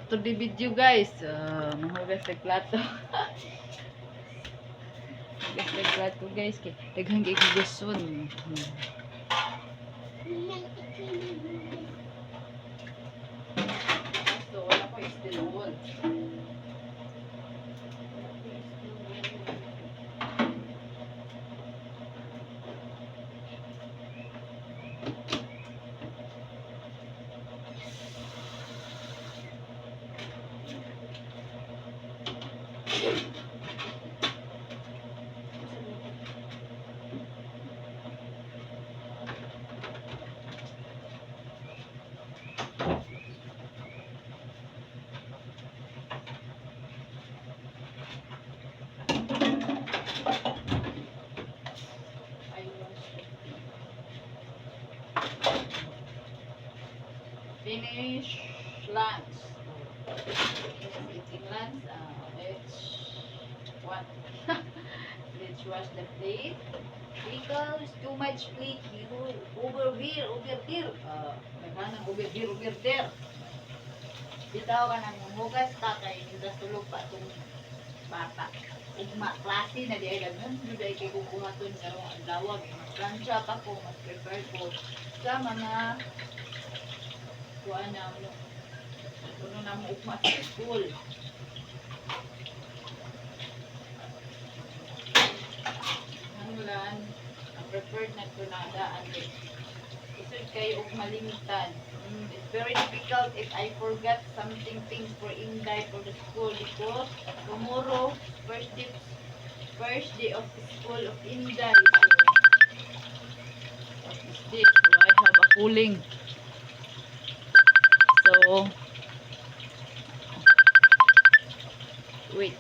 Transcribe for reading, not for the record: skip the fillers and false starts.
to the video guys. Mahugas ng plato. Mahugas ng plato guys. Daghang gigason. So, wala ko still wall. Finish lunch. Eating lunch. Let's wash the plate. Because too much plate here. Over here. Naghanang over there. Bitaw ka nang hugas ta kay nila tulog pa itong bata. Ugma, klase na di ay ganun. Hindi kay kukuhaton karong adlaw. Plansya pa ko, mas prepare ko sa mga kuha na mo. Puno na mo ugma sa school. Hangulan, ang prepared na ito na daan. Isod kayo ug malimitan. It's very difficult if I forgot things for Inday for the school because tomorrow first day of the school of Inday. So what is this? So I have a cooling. So wait.